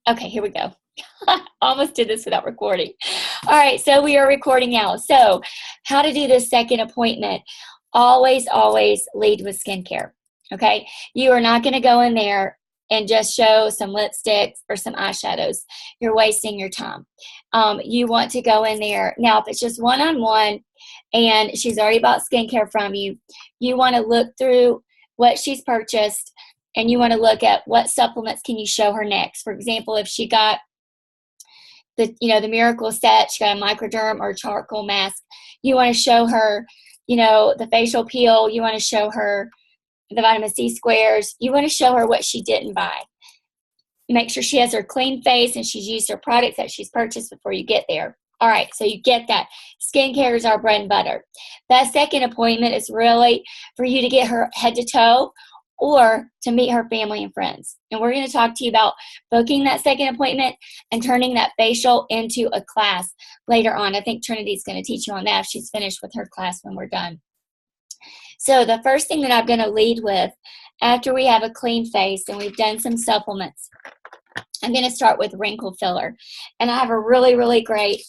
Okay, here we go. Almost did this without recording. All right, so we are recording now. So how to do this second appointment. Always, always lead with skincare, okay? You are not going to go in there and just show some lipsticks or some eyeshadows. You're wasting your time. You want to go in there. Now, if it's just one-on-one and she's already bought skincare from you, you want to look through what she's purchased and you want to look at what supplements can you show her next. For example, if she got the Miracle set, she got a microderm or charcoal mask, you want to show her, the facial peel, you want to show her the vitamin C squares, you want to show her what she didn't buy. Make sure she has her clean face and she's used her products that she's purchased before you get there. All right, so you get that. Skincare is our bread and butter. That second appointment is really for you to get her head to toe or to meet her family and friends. And we're going to talk to you about booking that second appointment and turning that facial into a class later on. I think Trinity's going to teach you on that if she's finished with her class when we're done. So the first thing that I'm going to lead with after we have a clean face and we've done some supplements, I'm going to start with wrinkle filler. And I have a really, really great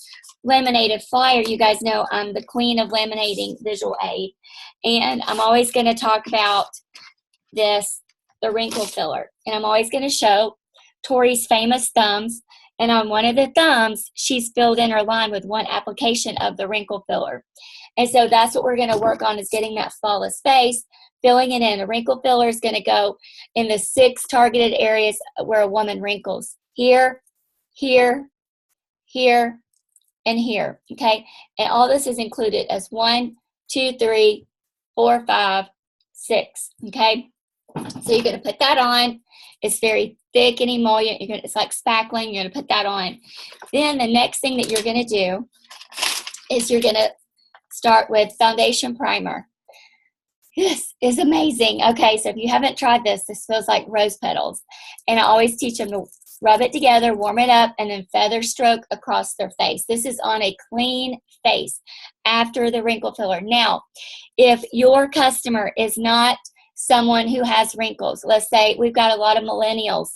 laminated flyer. You guys know I'm the queen of laminating visual aid. And I'm always going to talk about the wrinkle filler. And I'm always going to show Tori's famous thumbs. And on one of the thumbs, she's filled in her line with one application of the wrinkle filler. And so that's what we're going to work on, is getting that flawless face, filling it in. The wrinkle filler is going to go in the 6 targeted areas where a woman wrinkles. Here, here, here, and here. Okay? And all this is included as 1, 2, 3, 4, 5, 6. Okay? So you're going to put that on. It's very thick and emollient. It's like spackling. You're going to put that on. Then the next thing that you're going to do is you're going to start with foundation primer. This is amazing. Okay, so if you haven't tried this feels like rose petals. And I always teach them to rub it together, warm it up, and then feather stroke across their face. This is on a clean face after the wrinkle filler. Now, if your customer is not someone who has wrinkles, let's say we've got a lot of millennials.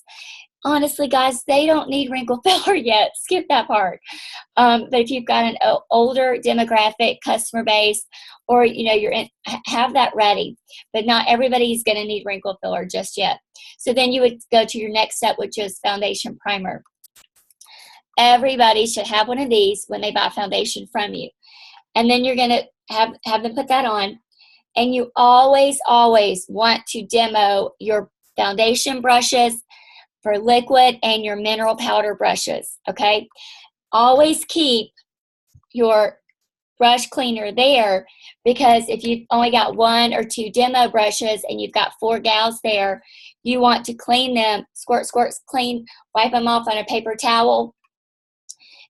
Honestly, guys, they don't need wrinkle filler yet. Skip that part. But if you've got an older demographic customer base, or have that ready. But not everybody's going to need wrinkle filler just yet. So then you would go to your next step, which is foundation primer. Everybody should have one of these when they buy foundation from you. And then you're going to have them put that on. And you always, always want to demo your foundation brushes for liquid and your mineral powder brushes, okay? Always keep your brush cleaner there, because if you've only got 1 or 2 demo brushes and you've got 4 gals there, you want to clean them, squirt, squirt, clean, wipe them off on a paper towel.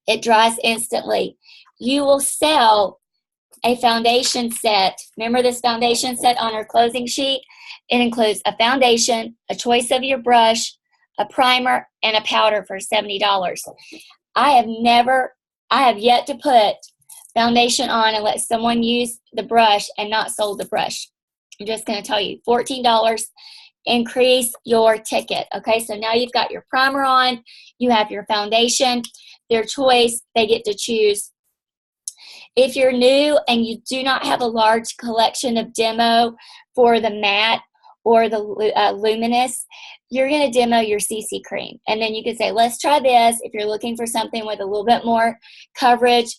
It dries instantly. You will sell a foundation set. Remember this foundation set on our closing sheet? It includes a foundation, a choice of your brush, a primer, and a powder for $70. I have yet to put foundation on and let someone use the brush and not sold the brush. I'm just going to tell you, $14, increase your ticket. Okay, so now you've got your primer on, you have your foundation, their choice, they get to choose. If you're new and you do not have a large collection of demo for the matte or the luminous, you're going to demo your CC cream. And then you can say, let's try this. If you're looking for something with a little bit more coverage,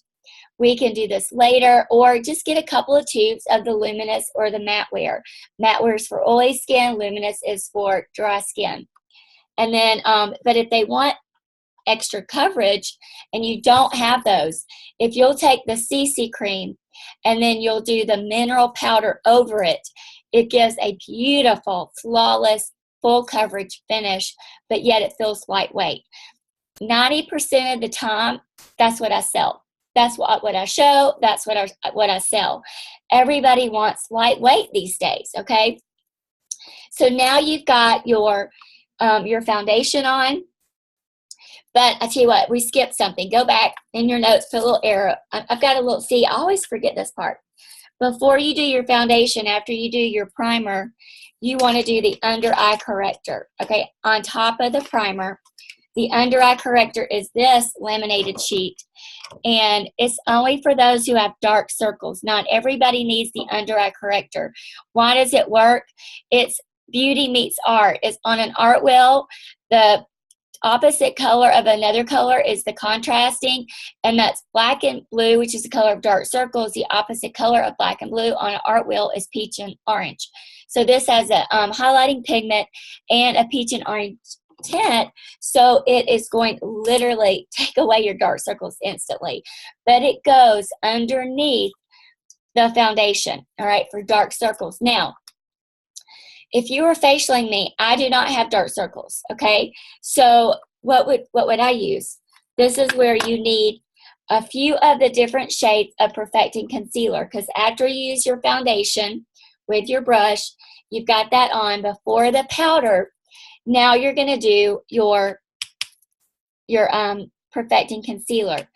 we can do this later. Or just get a couple of tubes of the luminous or the matte wear. Matte wear is for oily skin. Luminous is for dry skin. And then, but if they want extra coverage and you don't have those, if you'll take the CC cream and then you'll do the mineral powder over it, it gives a beautiful, flawless, full coverage finish, but yet it feels lightweight. 90% of the time, that's what I sell. That's what I show. That's what I sell. Everybody wants lightweight these days, okay? So now you've got your foundation on. But I tell you what, we skipped something. Go back in your notes, put a little arrow. I've got a little, see, I always forget this part. Before you do your foundation, after you do your primer, you want to do the under eye corrector, okay? On top of the primer, The under eye corrector is this laminated sheet, and it's only for those who have dark circles. Not everybody needs the under eye corrector. Why does it work? It's beauty meets art. It's on an art wheel. The opposite color of another color is the contrasting, and that's black and blue, which is the color of dark circles. The opposite color of black and blue on an art wheel is peach and orange. So this has a highlighting pigment and a peach and orange tint, so it is going to literally take away your dark circles instantly. But it goes underneath the foundation, all right, for dark circles. Now, if you were facialing me, I do not have dark circles, okay? So what would I use? This is where you need a few of the different shades of Perfecting Concealer, because after you use your foundation with your brush, you've got that on before the powder. Now you're going to do your Perfecting Concealer.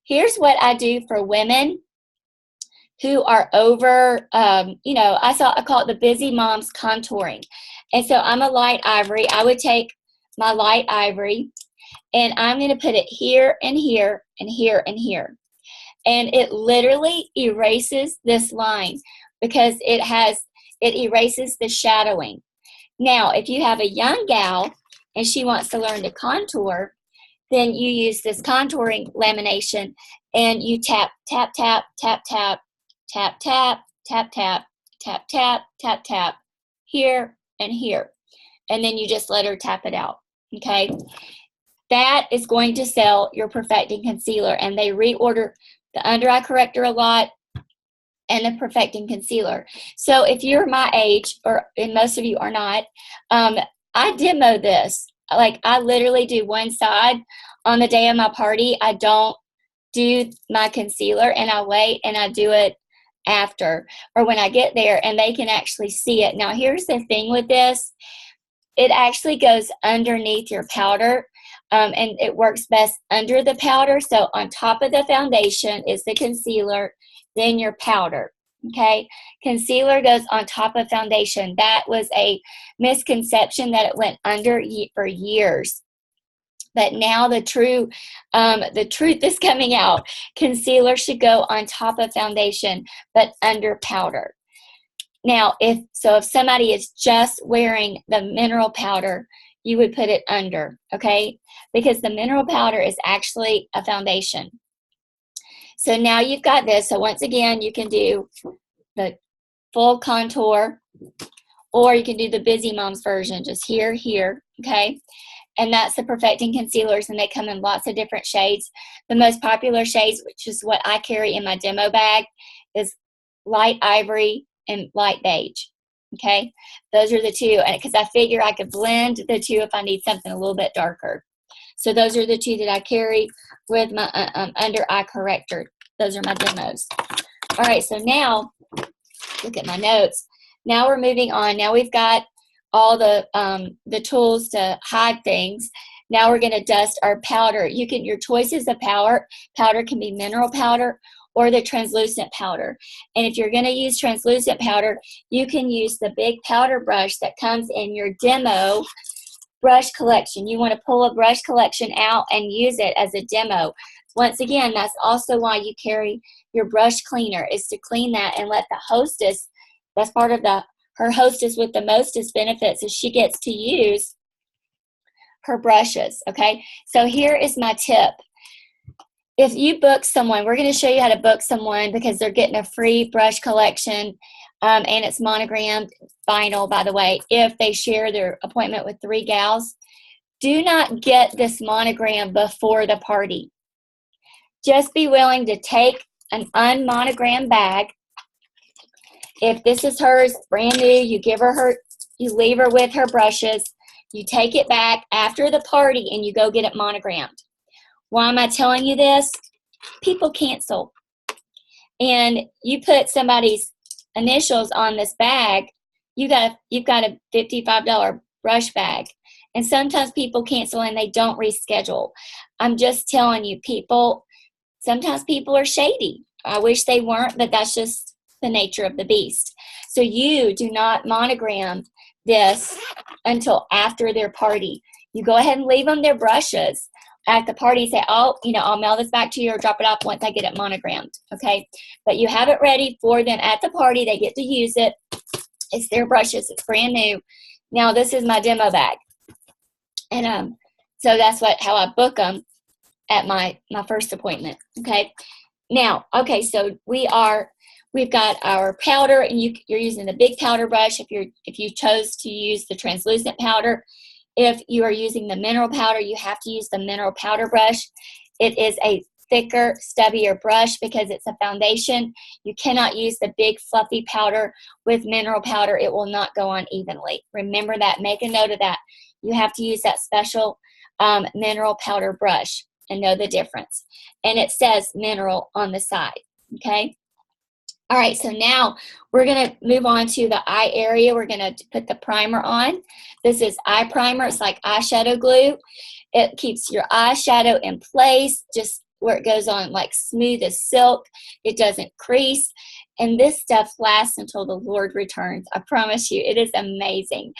Here's what I do for women who are over, I call it the busy mom's contouring. And so I'm a light ivory. I would take my light ivory, and I'm going to put it here and here and here and here. And it literally erases this line because it erases the shadowing. Now, if you have a young gal and she wants to learn to contour, then you use this contouring lamination and you tap, tap, tap, tap, tap, tap, tap, tap, tap, tap, tap, tap, tap, here and here. And then you just let her tap it out, okay? That is going to sell your Perfecting Concealer, and they reorder the under eye corrector a lot and the Perfecting Concealer. So if you're my age, and most of you are not, I demo this. Like, I literally do one side on the day of my party. I don't do my concealer, and I wait and I do it after, or when I get there, and they can actually see it. Now, here's the thing with this. It actually goes underneath your powder, and it works best under the powder. So on top of the foundation is the concealer, then your powder, okay? Concealer goes on top of foundation. That was a misconception that it went under for years. But now the truth is coming out. Concealer should go on top of foundation, but under powder. Now, if somebody is just wearing the mineral powder, you would put it under, okay? Because the mineral powder is actually a foundation. So now you've got this. So once again, you can do the full contour, or you can do the Busy Moms version, just here, okay? And that's the Perfecting Concealers, and they come in lots of different shades. The most popular shades, which is what I carry in my demo bag, is light ivory and light beige, okay? Those are the two, because I figure I could blend the two if I need something a little bit darker. So those are the two that I carry with my under eye corrector. Those are my demos. All right, so now, look at my notes. Now we're moving on. Now we've got all the tools to hide things. Now we're going to dust our powder. Your choices of powder can be mineral powder or the translucent powder. And if you're going to use translucent powder, you can use the big powder brush that comes in your demo brush collection. You want to pull a brush collection out and use it as a demo. Once again, that's also why you carry your brush cleaner, is to clean that and let the hostess, that's part of her hostess with the mostest benefits, is she gets to use her brushes, okay? So here is my tip. If you book someone, we're going to show you how to book someone because they're getting a free brush collection, and it's monogrammed vinyl, by the way, if they share their appointment with 3 gals. Do not get this monogram before the party. Just be willing to take an unmonogrammed bag. If this is hers, brand new, you leave her with her brushes. You take it back after the party and you go get it monogrammed. Why am I telling you this? People cancel. And you put somebody's initials on this bag, you've got a $55 brush bag. And sometimes people cancel and they don't reschedule. I'm just telling you, sometimes people are shady. I wish they weren't, but that's just the nature of the beast. So you do not monogram this until after their party. You go ahead and leave them their brushes at the party. Say, oh, I'll mail this back to you or drop it off once I get it monogrammed, okay? But you have it ready for them at the party. They get to use it. It's their brushes. It's brand new. Now, this is my demo bag. And so that's how I book them at my first appointment, okay? Now, okay, so we've got our powder, and you're using the big powder brush if you chose to use the translucent powder. If you are using the mineral powder, you have to use the mineral powder brush. It is a thicker, stubbier brush because it's a foundation. You cannot use the big fluffy powder with mineral powder. It will not go on evenly. Remember that. Make a note of that. You have to use that special mineral powder brush and know the difference. And it says mineral on the side, okay? All right, so now we're going to move on to the eye area. We're going to put the primer on. This is eye primer. It's like eyeshadow glue. It keeps your eyeshadow in place, just where it goes on like smooth as silk. It doesn't crease. And this stuff lasts until the Lord returns. I promise you, it is amazing.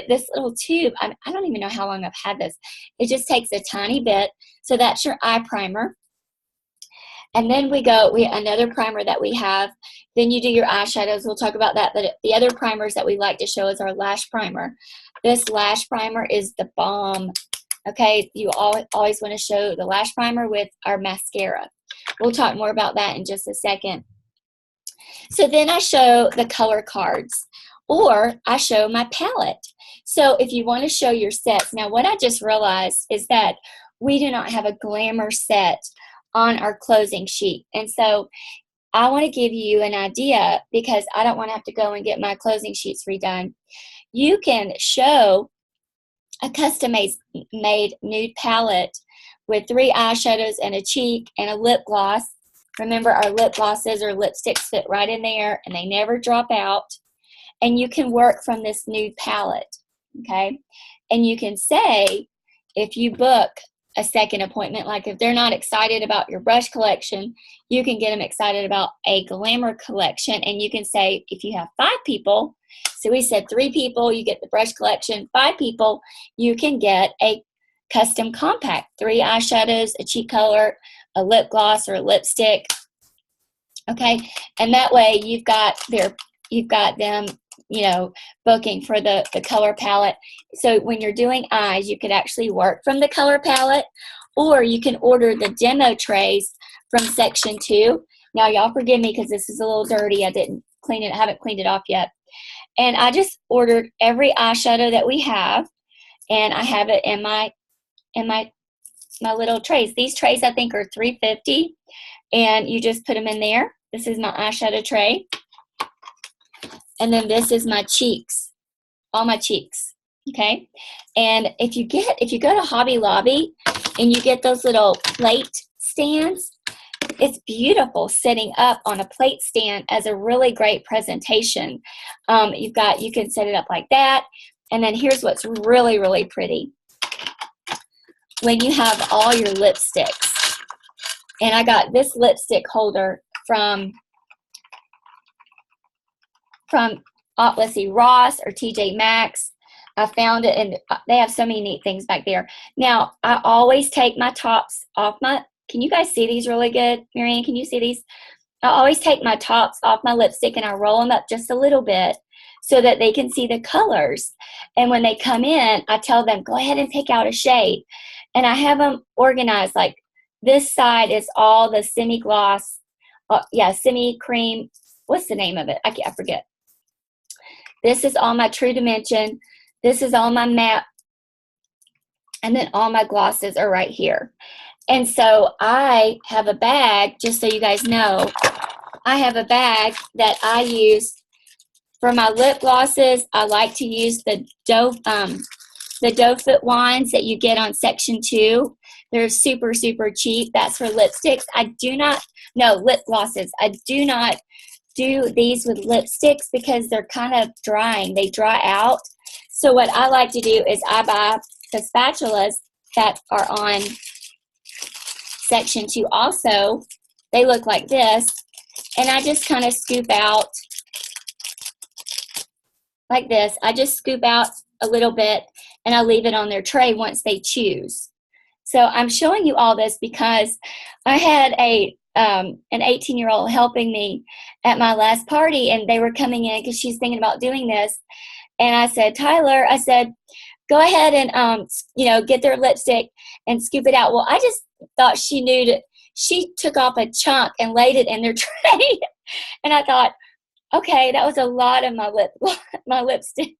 This little tube, I don't even know how long I've had this. It just takes a tiny bit. So that's your eye primer. And then another primer that we have. Then you do your eyeshadows. We'll talk about that. But the other primers that we like to show is our lash primer. This lash primer is the bomb. Okay, you always want to show the lash primer with our mascara. We'll talk more about that in just a second. So then I show the color cards, or I show my palette. So if you want to show your sets, now what I just realized is that we do not have a glamour set on our closing sheet. And so I want to give you an idea, because I don't want to have to go and get my closing sheets redone. You can show a custom-made nude palette with 3 eyeshadows and a cheek and a lip gloss. Remember, our lip glosses or lipsticks fit right in there, and they never drop out. And you can work from this nude palette, okay? And you can say, if you book a second appointment, like if they're not excited about your brush collection, you can get them excited about a glamour collection. And you can say, if you have 5 people, so we said 3 people, you get the brush collection. 5 people, you can get a custom compact, 3 eyeshadows, a cheek color, a lip gloss or a lipstick, okay? And that way you've got them, booking for the color palette. So when you're doing eyes, you could actually work from the color palette, or you can order the demo trays from section 2. Now, y'all forgive me because this is a little dirty. I didn't clean it. I haven't cleaned it off yet. And I just ordered every eyeshadow that we have, and I have it in my little trays. These trays, I think, are $3.50, and you just put them in there. This is my eyeshadow tray. And then this is my cheeks, all my cheeks, okay? And if you go to Hobby Lobby and you get those little plate stands, it's beautiful sitting up on a plate stand as a really great presentation. You can set it up like that. And then here's what's really, really pretty. When you have all your lipsticks, and I got this lipstick holder from let's see, Ross or TJ Maxx. I found it, and they have so many neat things back there. Now, I always take my tops off can you guys see these really good? Marianne, can you see these? I always take my tops off my lipstick and I roll them up just a little bit so that they can see the colors. And when they come in, I tell them, go ahead and pick out a shade. And I have them organized, like this side is all the semi-gloss, semi-cream. What's the name of it? I forget. This is all my True Dimension. This is all my matte. And then all my glosses are right here. And so I have a bag, just so you guys know, I have a bag that I use for my lip glosses. I like to use the doe foot wands that you get on section 2. They're super, super cheap. That's for lipsticks. Lip glosses. I do not do these with lipsticks because they're kind of drying. They dry out. So what I like to do is I buy the spatulas that are on section 2 also. They look like this. And I just kind of scoop out like this. I just scoop out a little bit, and I leave it on their tray once they choose. So I'm showing you all this because I had an 18-year-old helping me at my last party, and they were coming in because she's thinking about doing this. And I said, Tyler, I said, go ahead and get their lipstick and scoop it out. Well, I just thought she knew that. She took off a chunk and laid it in their tray. And I thought, okay, that was a lot of my lipstick.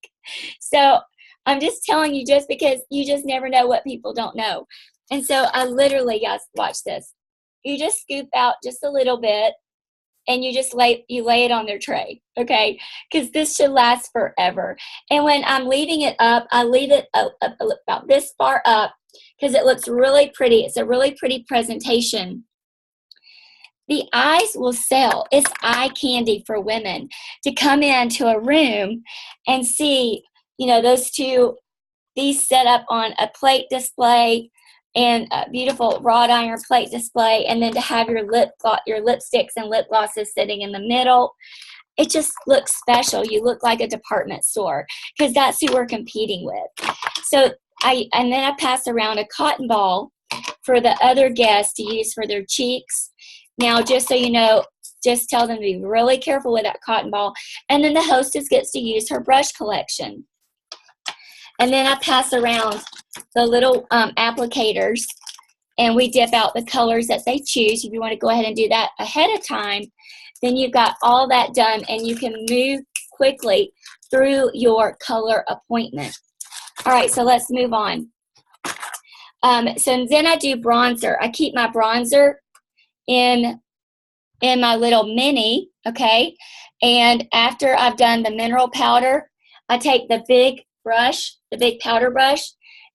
So I'm just telling you, just because you just never know what people don't know. And so I literally, guys, watch this. You just scoop out just a little bit, and you just lay it on their tray, okay? Because this should last forever. And when I'm leaving it up, I leave it up about this far up because it looks really pretty. It's a really pretty presentation. The eyes will sell. It's eye candy for women to come into a room and see, these set up on a plate display and a beautiful wrought iron plate display, and then to have your lipsticks and lip glosses sitting in the middle. It just looks special. You look like a department store because that's who we're competing with. So then I pass around a cotton ball for the other guests to use for their cheeks. Now, just so you know, just tell them to be really careful with that cotton ball. And then the hostess gets to use her brush collection. And then I pass around the little applicators, and we dip out the colors that they choose. If you want to go ahead and do that ahead of time, then you've got all that done, and you can move quickly through your color appointment. All right, so let's move on. So then I do bronzer. I keep my bronzer in my little mini, okay? And after I've done the mineral powder, I take the big brush, the big powder brush,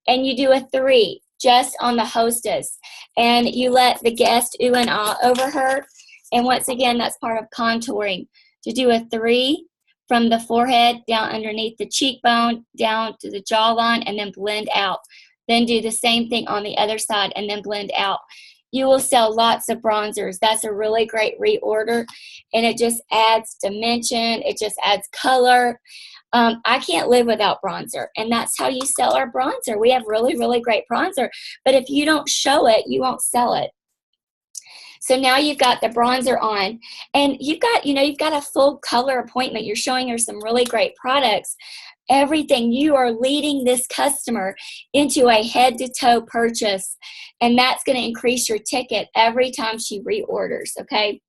and you do a 3 just on the hostess. And you let the guest ooh and ah over her. And once again, that's part of contouring. To do a 3 from the forehead down underneath the cheekbone, down to the jawline, and then blend out. Then do the same thing on the other side and then blend out. You will sell lots of bronzers. That's a really great reorder, and it just adds dimension. It just adds color. I can't live without bronzer, and that's how you sell our bronzer. We have really, really great bronzer, but if you don't show it, you won't sell it. So now you've got the bronzer on, and you've got a full color appointment. You're showing her some really great products. Everything. You are leading this customer into a head-to-toe purchase, and that's going to increase your ticket every time she reorders, okay?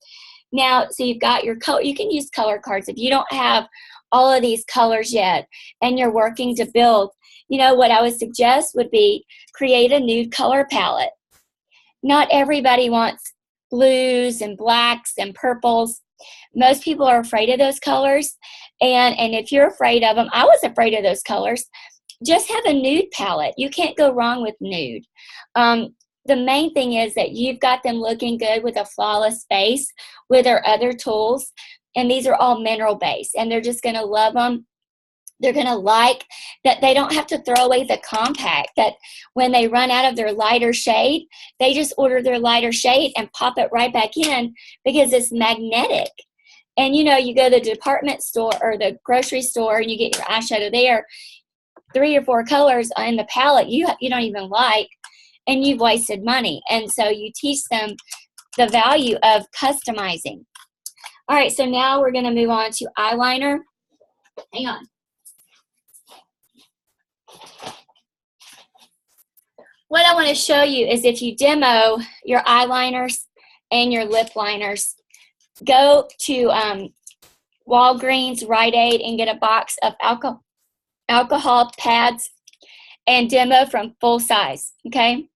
Now, so you've got your color. You can use color cards. If you don't have all of these colors yet and you're working to build, what I would suggest would be create a nude color palette. Not everybody wants blues and blacks and purples. Most people are afraid of those colors, and if you're afraid of them, I was afraid of those colors, just have a nude palette. You can't go wrong with nude. The main thing is that you've got them looking good with a flawless base with our other tools, and these are all mineral based, and they're just going to love them. They're going to like that they don't have to throw away the compact, that when they run out of their lighter shade, they just order their lighter shade and pop it right back in because it's magnetic. And, you go to the department store or the grocery store and you get your eyeshadow there, 3 or 4 colors in the palette you don't even like, and you've wasted money. And so you teach them the value of customizing. All right, so now we're going to move on to eyeliner. Hang on. What I want to show you is if you demo your eyeliners and your lip liners, go to Walgreens, Rite Aid, and get a box of alcohol pads and demo from full size, okay?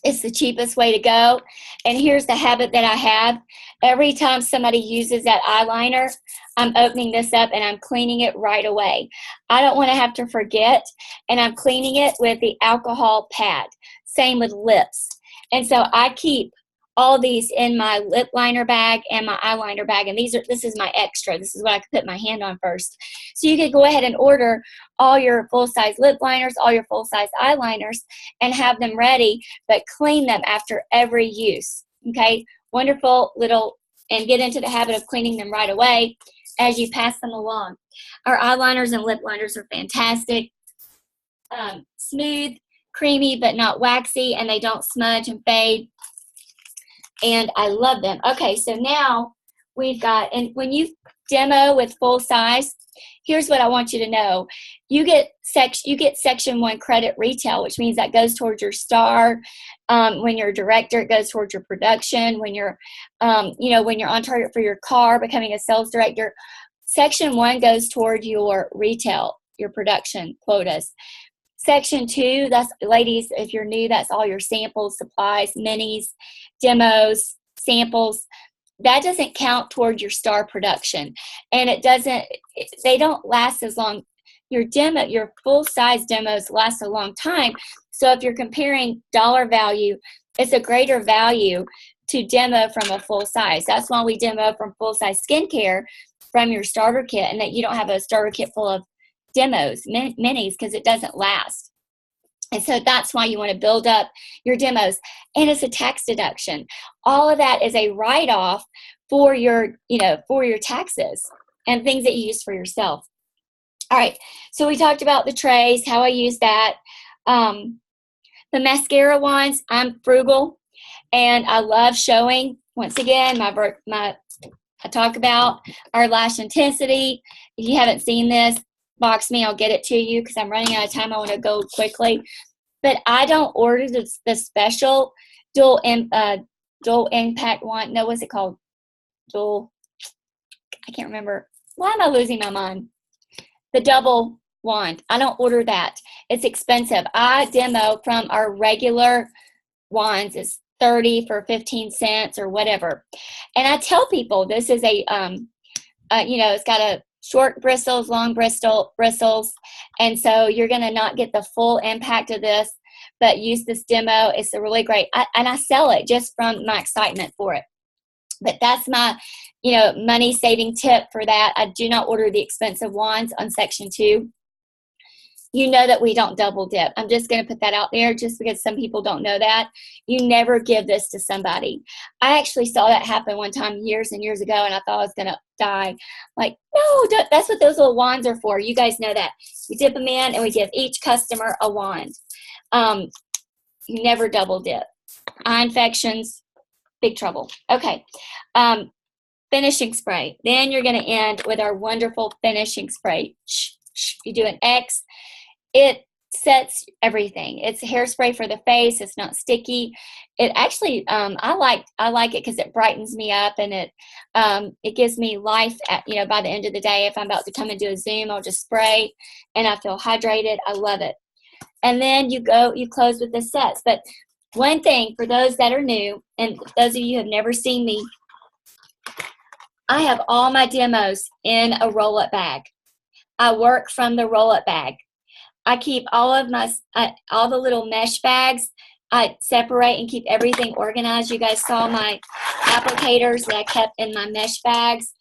It's the cheapest way to go. And here's the habit that I have. Every time somebody uses that eyeliner, I'm opening this up and I'm cleaning it right away. I don't want to have to forget, and I'm cleaning it with the alcohol pad. Same with lips. And so I keep all these in my lip liner bag and my eyeliner bag, and this is my extra. This is what I could put my hand on first. So you could go ahead and order all your full-size lip liners, all your full-size eyeliners, and have them ready, but clean them after every use, okay? Wonderful little, and get into the habit of cleaning them right away as you pass them along. Our eyeliners and lip liners are fantastic. smooth, creamy, but not waxy, and they don't smudge and fade. And I love them. Okay, so now we've got, and when you demo with full size, here's what I want you to know. You get section 1 credit retail, which means that goes towards your star. When you're a director, it goes towards your production. When you're, when you're on target for your car, becoming a sales director, section 1 goes toward your retail, your production quotas. Section 2, that's, ladies, if you're new, that's all your samples, supplies, minis, demos, samples. That doesn't count toward your star production. And they don't last as long. Your full-size demos last a long time. So if you're comparing dollar value, it's a greater value to demo from a full size. That's why we demo from full-size skincare from your starter kit, and that you don't have a starter kit full of demos, minis, because it doesn't last. And so that's why you want to build up your demos. And it's a tax deduction. All of that is a write-off for your taxes and things that you use for yourself. All right, so we talked about the trays, how I use that. The mascara wands, I'm frugal, and I love showing, once again, I talk about our lash intensity. If you haven't seen this, box me, I'll get it to you because I'm running out of time. I want to go quickly. But I don't order the special dual impact wand. No, what's it called? I can't remember. Why am I losing my mind? The double wand. I don't order that. It's expensive. I demo from our regular wands. It's 30 for 15 cents or whatever. And I tell people this is it's got a short bristles, long bristles. And so you're going to not get the full impact of this, but use this demo. It's a really great, and I sell it just from my excitement for it. But that's my, money saving tip for that. I do not order the expensive wands on section 2. You know that we don't double dip. I'm just going to put that out there just because some people don't know that. You never give this to somebody. I actually saw that happen one time years and years ago, and I thought I was going to die. Like, no, that's what those little wands are for. You guys know that. We dip them in, and we give each customer a wand. You never double dip. Eye infections, big trouble. Okay. Finishing spray. Then you're going to end with our wonderful finishing spray. You do an X. It sets everything. It's a hairspray for the face. It's not sticky. It actually, I like it because it brightens me up, and it gives me life. By the end of the day, if I'm about to come and do a Zoom, I'll just spray, and I feel hydrated. I love it. And then you close with the sets. But one thing for those that are new, and those of you who have never seen me, I have all my demos in a roll-up bag. I work from the roll-up bag. I keep all the little mesh bags. I separate and keep everything organized. You guys saw my applicators that I kept in my mesh bags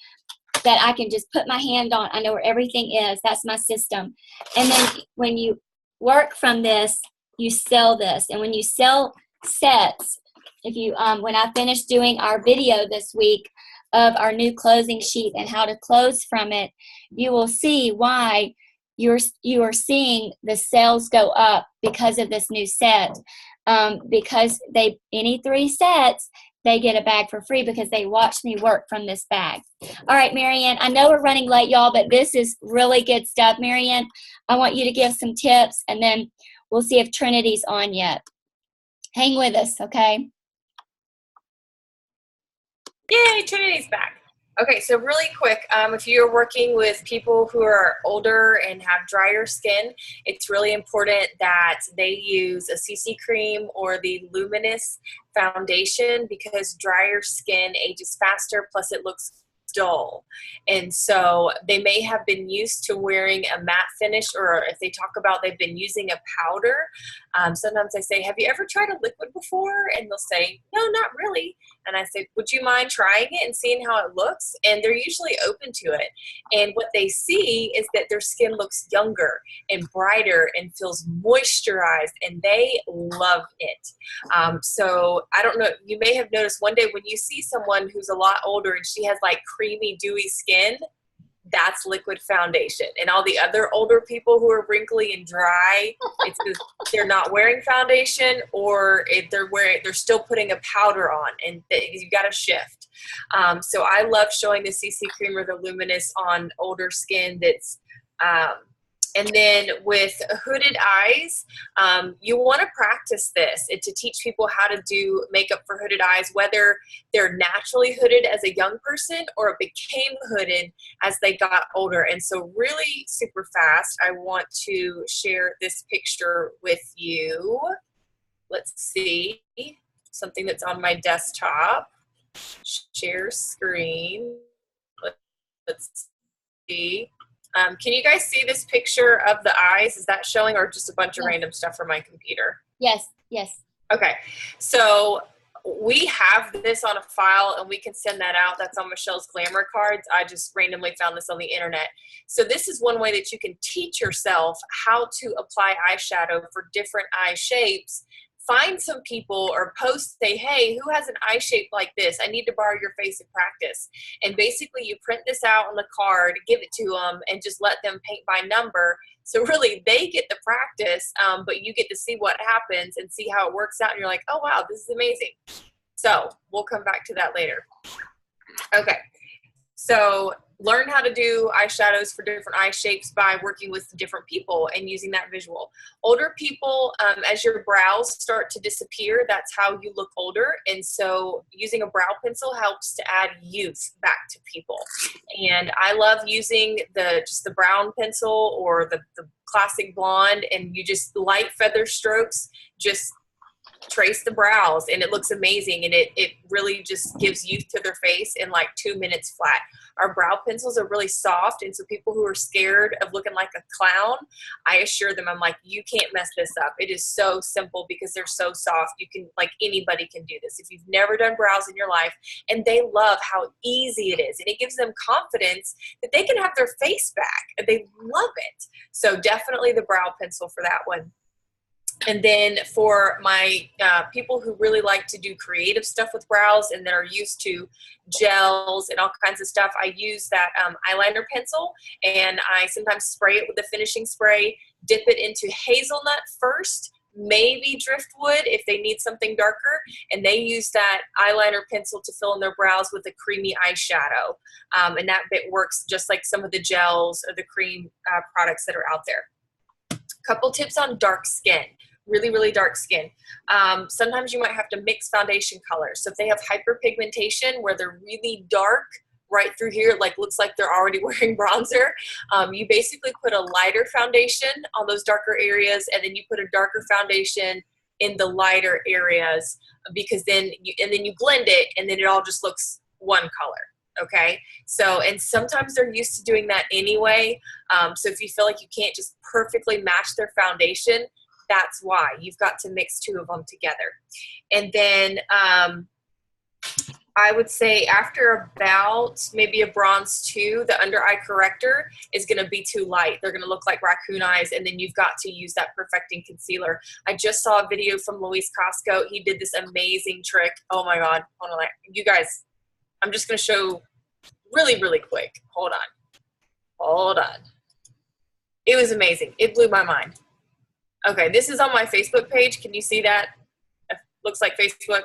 that I can just put my hand on. I know where everything is. That's my system. And then when you work from this, you sell this. And when you sell sets, when I finish doing our video this week of our new closing sheet and how to close from it, you will see why you are seeing the sales go up because of this new set. Because any 3 sets, they get a bag for free because they watch me work from this bag. All right, Marianne, I know we're running late, y'all, but this is really good stuff. Marianne, I want you to give some tips, and then we'll see if Trinity's on yet. Hang with us, okay? Yay, Trinity's back. Okay, so really quick, if you're working with people who are older and have drier skin, it's really important that they use a CC cream or the Luminous foundation because drier skin ages faster, plus it looks dull. And so they may have been used to wearing a matte finish, or if they talk about they've been using a powder, sometimes I say, have you ever tried a liquid before? And they'll say, no, not really. And I say, would you mind trying it and seeing how it looks? And they're usually open to it. And what they see is that their skin looks younger and brighter and feels moisturized, and they love it. So I don't know, you may have noticed one day when you see someone who's a lot older and she has like creamy, dewy skin, that's liquid foundation. And all the other older people who are wrinkly and dry, it's because they're not wearing foundation, or they're still putting a powder on, and you got to shift. So I love showing the CC cream or the luminous on older skin that's and then with hooded eyes, you want to practice this and to teach people how to do makeup for hooded eyes, whether they're naturally hooded as a young person or it became hooded as they got older. And so really super fast, I want to share this picture with you. Let's see, something that's on my desktop. Share screen. Let's see. Can you guys see this picture of the eyes? Is that showing, or just a bunch of random stuff from my computer? Yes, yes. Okay, so we have this on a file and we can send that out. That's on Michelle's Glamour cards. I just randomly found this on the internet. So this is one way that you can teach yourself how to apply eyeshadow for different eye shapes. Find some people or post, say, hey, who has an eye shape like this? I need to borrow your face and practice. And basically you print this out on the card, give it to them, and just let them paint by number. So really they get the practice, but you get to see what happens and see how it works out. And you're like, oh, wow, this is amazing. So we'll come back to that later. Okay, so learn how to do eyeshadows for different eye shapes by working with different people and using that visual. Older people, as your brows start to disappear, that's how you look older. And so using a brow pencil helps to add youth back to people. And I love using just the brown pencil or the classic blonde, and you just light feather strokes, just trace the brows, and it looks amazing, and it really just gives youth to their face in like 2 minutes flat. Our brow pencils are really soft, and so people who are scared of looking like a clown, I assure them, I'm like, you can't mess this up. It is so simple because they're so soft. You can, like, anybody can do this if you've never done brows in your life, and they love how easy it is, and it gives them confidence that they can have their face back, and they love it. So definitely the brow pencil for that one. And then for my people who really like to do creative stuff with brows and that are used to gels and all kinds of stuff, I use that eyeliner pencil, and I sometimes spray it with a finishing spray, dip it into hazelnut first, maybe driftwood if they need something darker, and they use that eyeliner pencil to fill in their brows with a creamy eyeshadow. And that bit works just like some of the gels or the cream products that are out there. Couple tips on dark skin. Really, really dark skin. Sometimes you might have to mix foundation colors. So if they have hyperpigmentation where they're really dark right through here, like looks like they're already wearing bronzer, you basically put a lighter foundation on those darker areas, and then you put a darker foundation in the lighter areas, because then you blend it, and then it all just looks one color. Okay, so, and sometimes they're used to doing that anyway. So if you feel like you can't just perfectly match their foundation, that's why you've got to mix two of them together. And then I would say after about maybe a bronze 2, the under eye corrector is going to be too light. They're going to look like raccoon eyes, and then you've got to use that perfecting concealer. I just saw a video from Luis Casco. He did this amazing trick. Oh my God. Hold on. You guys, I'm just going to show really, really quick. Hold on. It was amazing. It blew my mind. Okay, this is on my Facebook page. Can you see that? It looks like Facebook.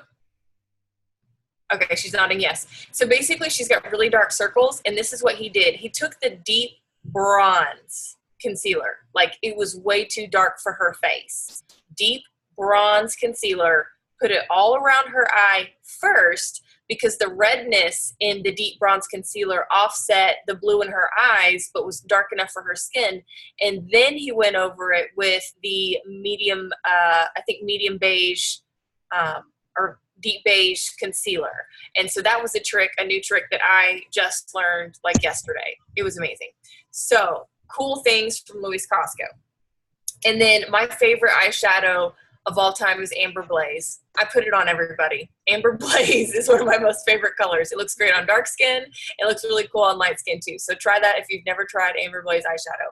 Okay, she's nodding yes. So basically she's got really dark circles, and this is what he did. He took the deep bronze concealer. Like, it was way too dark for her face. Deep bronze concealer, put it all around her eye first, because the redness in the deep bronze concealer offset the blue in her eyes, but was dark enough for her skin. And then he went over it with the medium, I think medium beige, or deep beige concealer. And so that was a new trick that I just learned like yesterday. It was amazing. So cool things from Luis Casco. And then my favorite eyeshadow of all time is Amber Blaze. I put it on everybody. Amber Blaze is one of my most favorite colors. It looks great on dark skin. It looks really cool on light skin too. So try that if you've never tried Amber Blaze eyeshadow.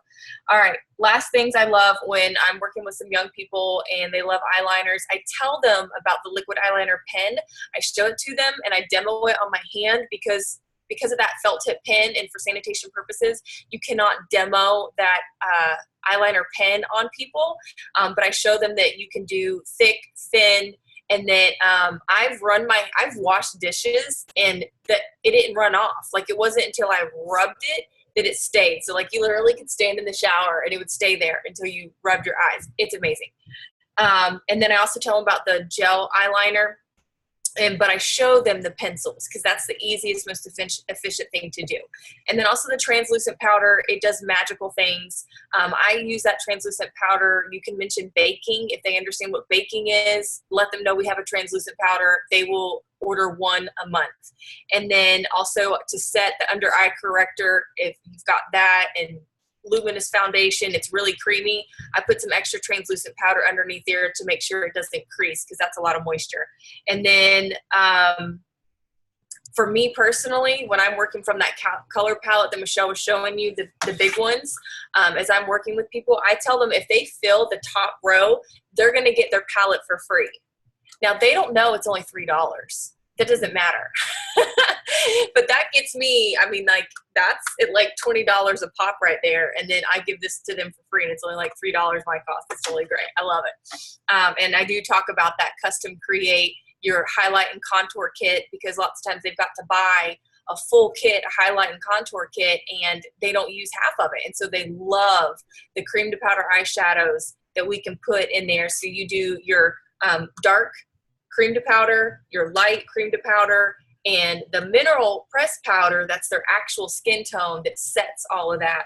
All right, last things I love when I'm working with some young people and they love eyeliners, I tell them about the liquid eyeliner pen. I show it to them and I demo it on my hand, because because of that felt tip pen and for sanitation purposes, you cannot demo that eyeliner pen on people. But I show them that you can do thick, thin, and then I've washed dishes and that it didn't run off. Like, it wasn't until I rubbed it that it stayed. So like, you literally could stand in the shower and it would stay there until you rubbed your eyes. It's amazing. And then I also tell them about the gel eyeliner. But I show them the pencils because that's the easiest, most efficient thing to do. And then also the translucent powder, it does magical things. I use that translucent powder. You can mention baking. If they understand what baking is, let them know we have a translucent powder. They will order one a month. And then also to set the under eye corrector, if you've got that, and luminous foundation, it's really creamy, I put some extra translucent powder underneath there to make sure it doesn't crease because that's a lot of moisture. And then for me personally, when I'm working from that color palette that Michelle was showing you, the big ones, as I'm working with people, I tell them if they fill the top row, they're going to get their palette for free. Now, they don't know it's only $3. That doesn't matter. But that gets me, I mean, like, that's at like $20 a pop right there. And then I give this to them for free, and it's only like $3 my cost. It's really great. I love it. And I do talk about that custom create your highlight and contour kit, because lots of times they've got to buy a full kit, a highlight and contour kit, and they don't use half of it. And so they love the cream to powder eyeshadows that we can put in there. So you do your dark cream to powder, your light cream to powder, and the mineral press powder, that's their actual skin tone that sets all of that,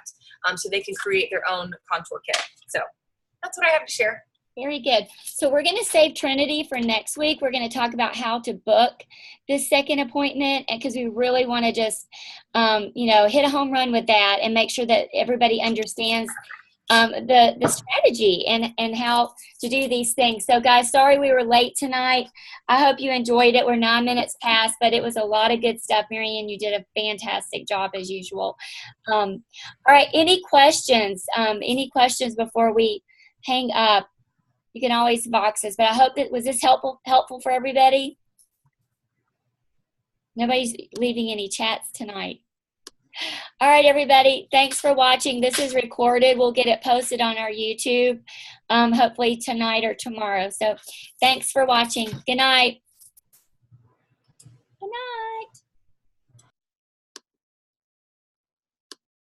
so they can create their own contour kit. So that's what I have to share. Very good. So we're going to save Trinity for next week. We're going to talk about how to book this second appointment, and because we really want to just, hit a home run with that and make sure that everybody understands the strategy and how to do these things. So guys, sorry we were late tonight. I hope you enjoyed it. We're 9 minutes past, but it was a lot of good stuff. Marianne, you did a fantastic job as usual. All right, any questions? Any questions before we hang up? You can always box us, but I hope was this helpful for everybody? Nobody's leaving any chats tonight. All right, everybody, thanks for watching. This is recorded. We'll get it posted on our YouTube, hopefully tonight or tomorrow. So thanks for watching. Good night. Good night.